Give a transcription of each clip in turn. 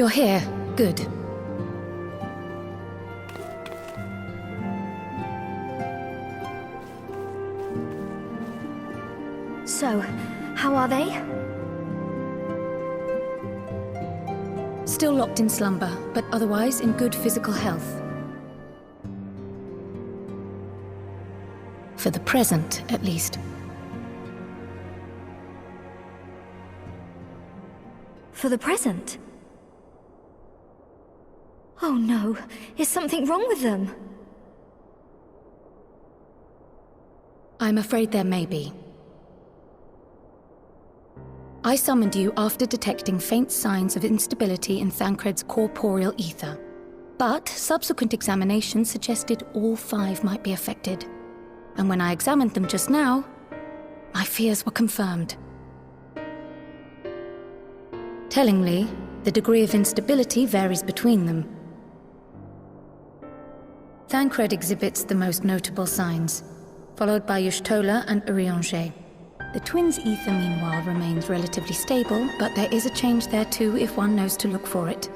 You're here. Good. So, how are they? Still locked in slumber, but otherwise in good physical health. For the present, at least. For the present? Oh no, is something wrong with them? I'm afraid there may be. I summoned you after detecting faint signs of instability in Thancred's corporeal ether. But subsequent examination suggested all 5 might be affected. And when I examined them just now, my fears were confirmed. Tellingly, the degree of instability varies between them. Thancred exhibits the most notable signs, followed by Y'shtola and Urianger. The twins' ether, meanwhile, remains relatively stable, but there is a change there too if one knows to look for it.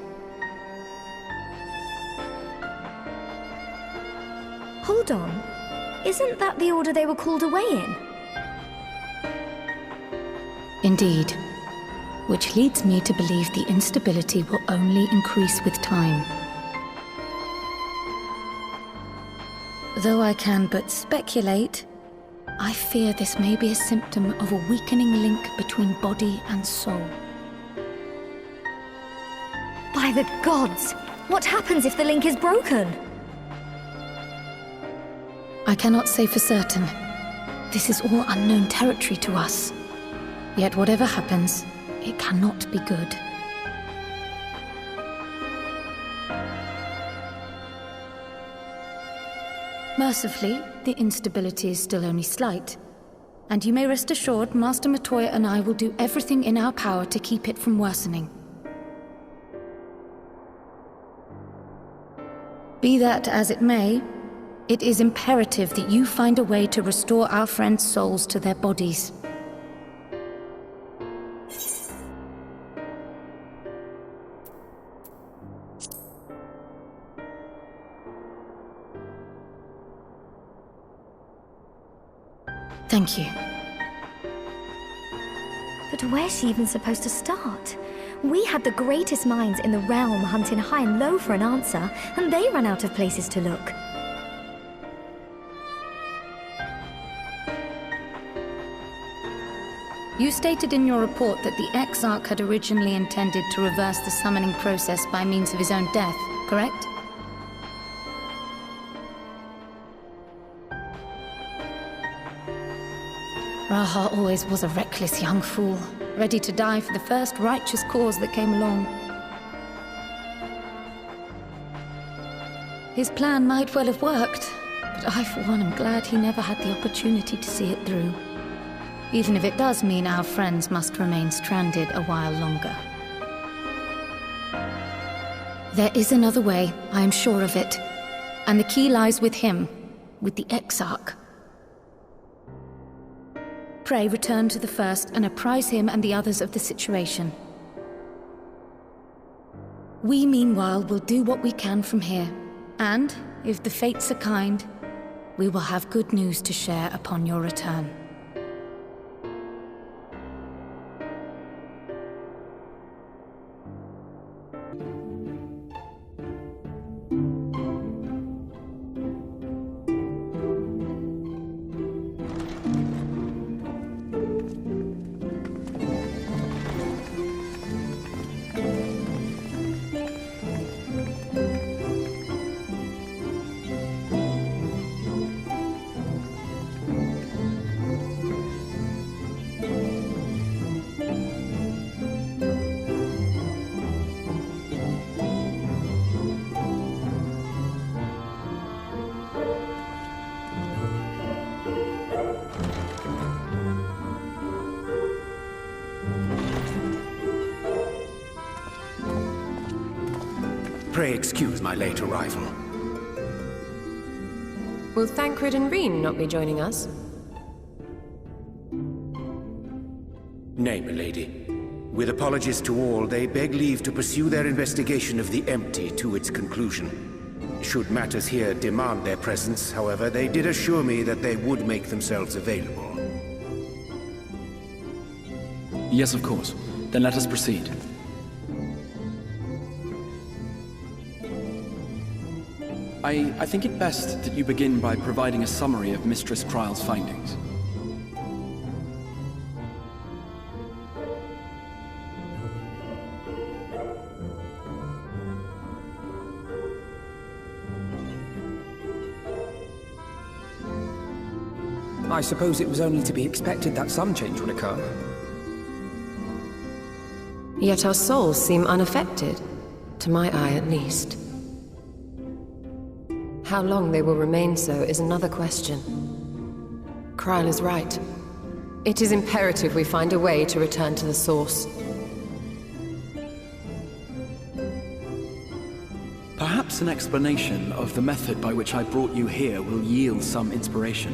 Hold on. Isn't that the order they were called away in? Indeed. Which leads me to believe the instability will only increase with time. Though I can but speculate, I fear this may be a symptom of a weakening link between body and soul. By the gods! What happens if the link is broken? I cannot say for certain. This is all unknown territory to us. Yet whatever happens, it cannot be good. Mercifully, the instability is still only slight. And you may rest assured Master Matoya and I will do everything in our power to keep it from worsening. Be that as it may, it is imperative that you find a way to restore our friends' souls to their bodies. Thank you. But where's she even supposed to start? We had the greatest minds in the realm hunting high and low for an answer, and they ran out of places to look. You stated in your report that the Exarch had originally intended to reverse the summoning process by means of his own death, correct? Raha always was a reckless young fool, ready to die for the first righteous cause that came along. His plan might well have worked, but I for one am glad he never had the opportunity to see it through. Even if it does mean our friends must remain stranded a while longer. There is another way, I am sure of it. And the key lies with him, with the Exarch. Pray return to the First and apprise him and the others of the situation. We, meanwhile, will do what we can from here. And, if the fates are kind, we will have good news to share upon your return. Pray excuse my late arrival. Will Thancred and Reen not be joining us? Nay, milady. With apologies to all, they beg leave to pursue their investigation of the empty to its conclusion. Should matters here demand their presence, however, they did assure me that they would make themselves available. Yes, of course. Then let us proceed. I think it best that you begin by providing a summary of Mistress Kryle's findings. I suppose it was only to be expected that some change would occur. Yet our souls seem unaffected, to my eye at least. How long they will remain so is another question. Kryle is right. It is imperative we find a way to return to the source. Perhaps an explanation of the method by which I brought you here will yield some inspiration.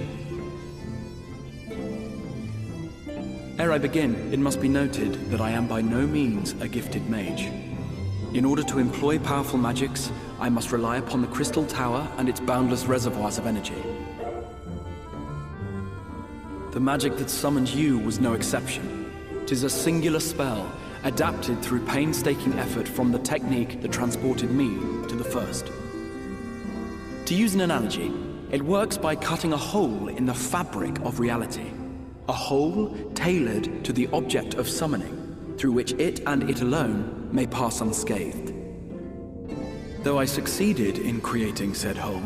Ere I begin, it must be noted that I am by no means a gifted mage. In order to employ powerful magics, I must rely upon the Crystal Tower and its boundless reservoirs of energy. The magic that summoned you was no exception. 'Tis a singular spell, adapted through painstaking effort from the technique that transported me to the First. To use an analogy, it works by cutting a hole in the fabric of reality. A hole tailored to the object of summoning, through which it and it alone may pass unscathed. Though I succeeded in creating said hole,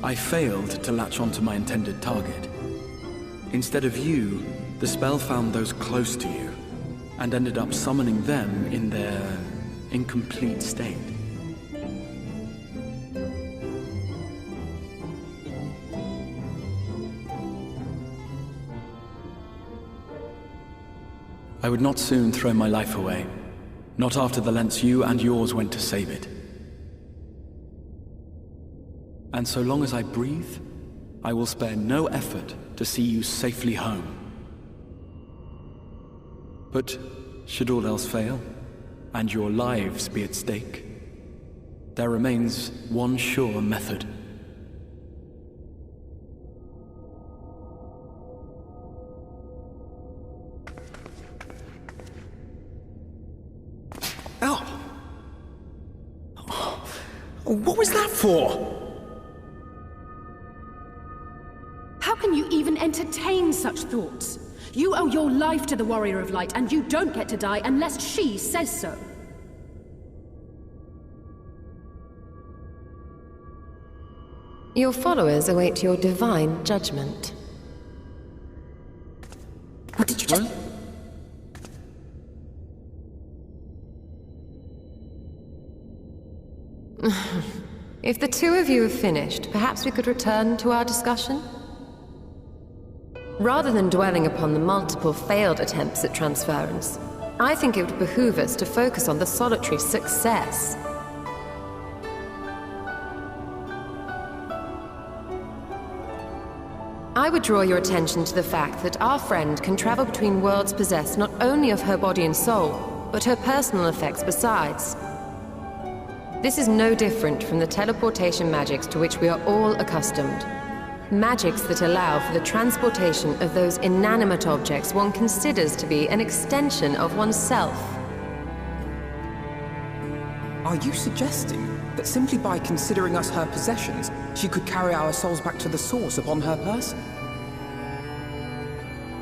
I failed to latch onto my intended target. Instead of you, the spell found those close to you, and ended up summoning them in their incomplete state. I would not soon throw my life away, not after the lengths you and yours went to save it. And so long as I breathe, I will spare no effort to see you safely home. But should all else fail, and your lives be at stake, there remains one sure method. What was that for? How can you even entertain such thoughts? You owe your life to the Warrior of Light, and you don't get to die unless she says so. Your followers await your divine judgment. What did you just... If the two of you have finished, perhaps we could return to our discussion? Rather than dwelling upon the multiple failed attempts at transference, I think it would behoove us to focus on the solitary success. I would draw your attention to the fact that our friend can travel between worlds possessed not only of her body and soul, but her personal effects besides. This is no different from the teleportation magics to which we are all accustomed. Magics that allow for the transportation of those inanimate objects one considers to be an extension of oneself. Are you suggesting that simply by considering us her possessions, she could carry our souls back to the source upon her person?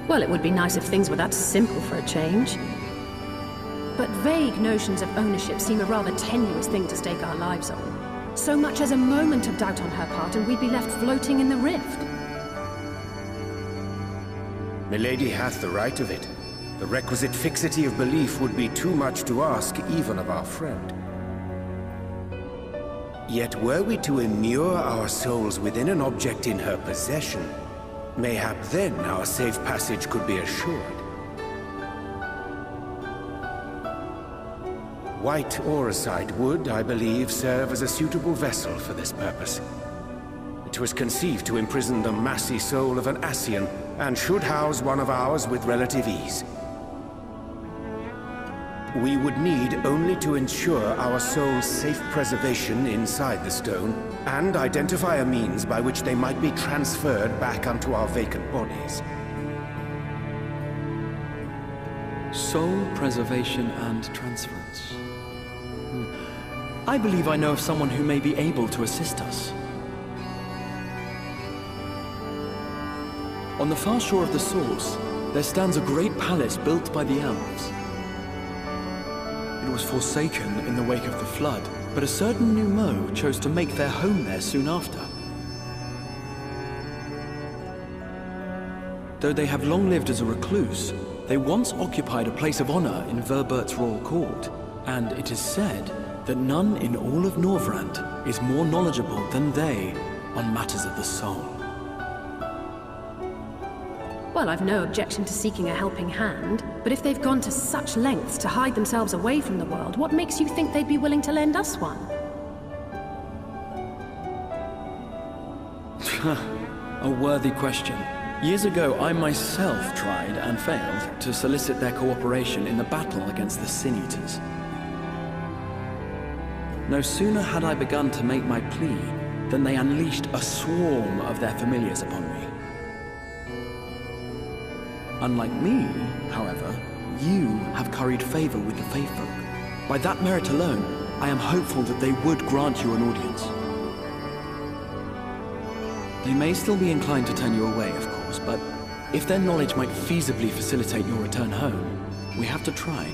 Well, it would be nice if things were that simple for a change. But vague notions of ownership seem a rather tenuous thing to stake our lives on. So much as a moment of doubt on her part, and we'd be left floating in the rift. Milady hath the right of it. The requisite fixity of belief would be too much to ask even of our friend. Yet were we to immure our souls within an object in her possession, mayhap then our safe passage could be assured. White Auracite would, I believe, serve as a suitable vessel for this purpose. It was conceived to imprison the massy soul of an Ascian, and should house one of ours with relative ease. We would need only to ensure our soul's safe preservation inside the stone, and identify a means by which they might be transferred back onto our vacant bodies. Soul preservation and transference. I believe I know of someone who may be able to assist us. On the far shore of the source, there stands a great palace built by the elves. It was forsaken in the wake of the flood, but a certain Numo chose to make their home there soon after. Though they have long lived as a recluse, they once occupied a place of honor in Verbert's royal court, and it is said that none in all of Norvrant is more knowledgeable than they on matters of the soul. Well, I've no objection to seeking a helping hand, but if they've gone to such lengths to hide themselves away from the world, what makes you think they'd be willing to lend us one? A worthy question. Years ago, I myself tried and failed to solicit their cooperation in the battle against the Sin Eaters. No sooner had I begun to make my plea than they unleashed a swarm of their familiars upon me. Unlike me, however, you have curried favor with the Fae folk. By that merit alone, I am hopeful that they would grant you an audience. They may still be inclined to turn you away, of course, but if their knowledge might feasibly facilitate your return home, we have to try.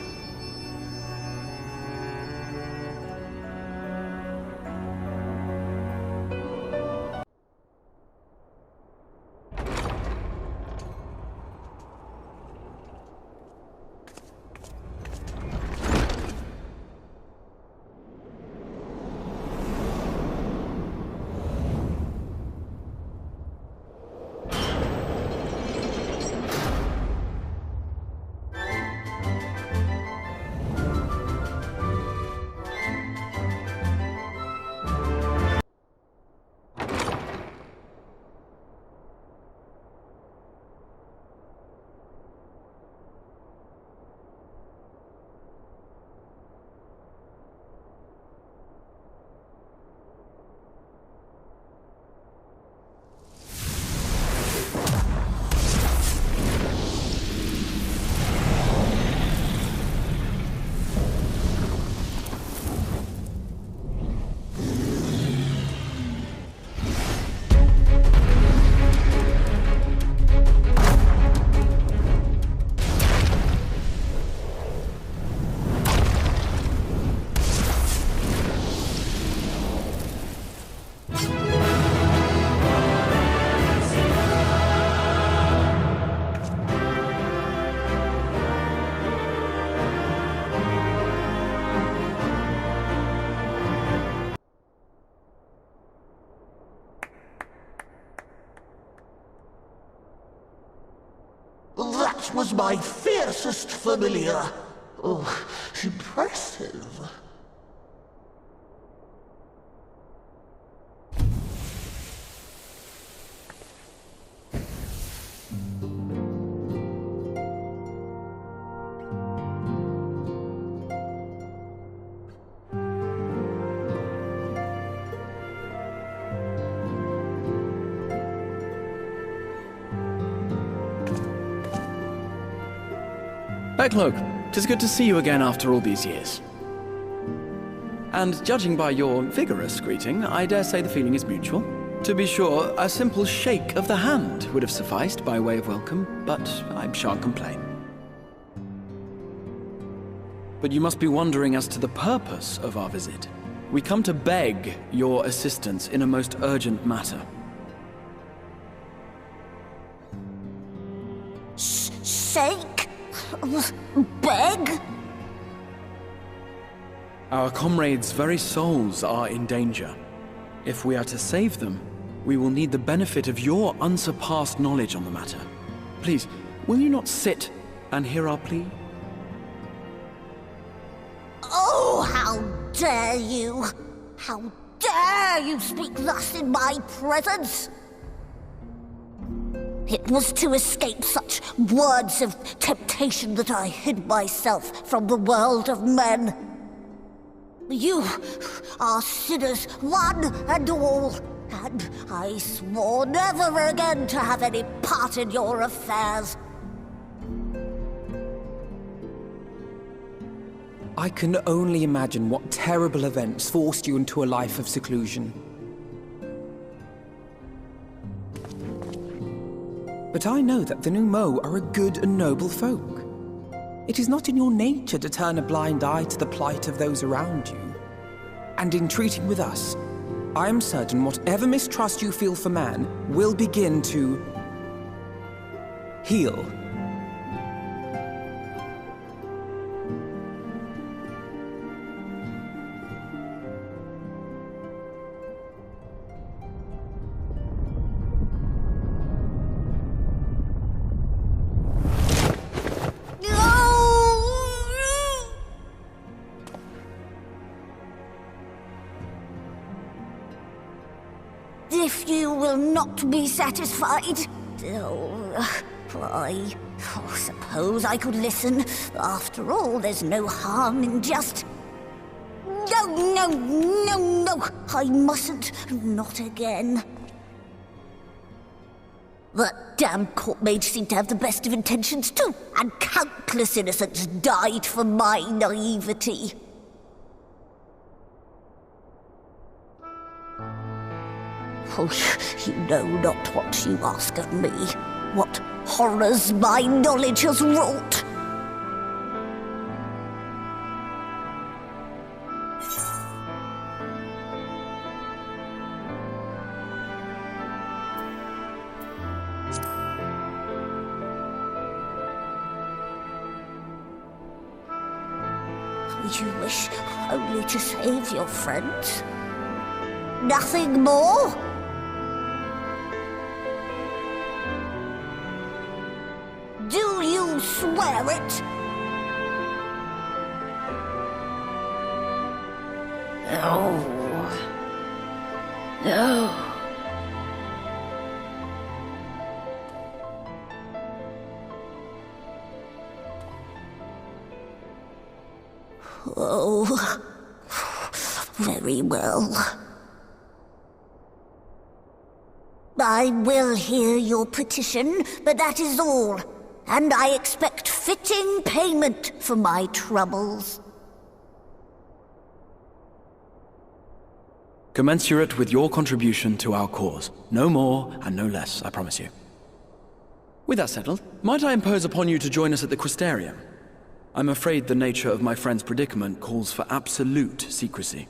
That was my fiercest familiar. Oh, impressive. Backlogue, 'tis good to see you again after all these years. And judging by your vigorous greeting, I dare say the feeling is mutual. To be sure, a simple shake of the hand would have sufficed by way of welcome, but I shan't complain. But you must be wondering as to the purpose of our visit. We come to beg your assistance in a most urgent matter. Shake? Beg? Our comrades' very souls are in danger. If we are to save them, we will need the benefit of your unsurpassed knowledge on the matter. Please, will you not sit and hear our plea? Oh, how dare you! How dare you speak thus in my presence! It was to escape such words of temptation that I hid myself from the world of men. You are sinners, one and all, and I swore never again to have any part in your affairs. I can only imagine what terrible events forced you into a life of seclusion. But I know that the Numo are a good and noble folk. It is not in your nature to turn a blind eye to the plight of those around you. And in treating with us, I am certain whatever mistrust you feel for man will begin to heal. If you will not be satisfied, I suppose I could listen. After all, there's no harm in just... No, I mustn't. Not again. That damn court mage seemed to have the best of intentions too, and countless innocents died for my naivety. Oh, you know not what you ask of me, what horrors my knowledge has wrought. You wish only to save your friends? Nothing more? Do you swear it? No. No. Oh, very well. I will hear your petition, but that is all. And I expect fitting payment for my troubles. Commensurate with your contribution to our cause. No more and no less, I promise you. With that settled, might I impose upon you to join us at the Crystarium? I'm afraid the nature of my friend's predicament calls for absolute secrecy.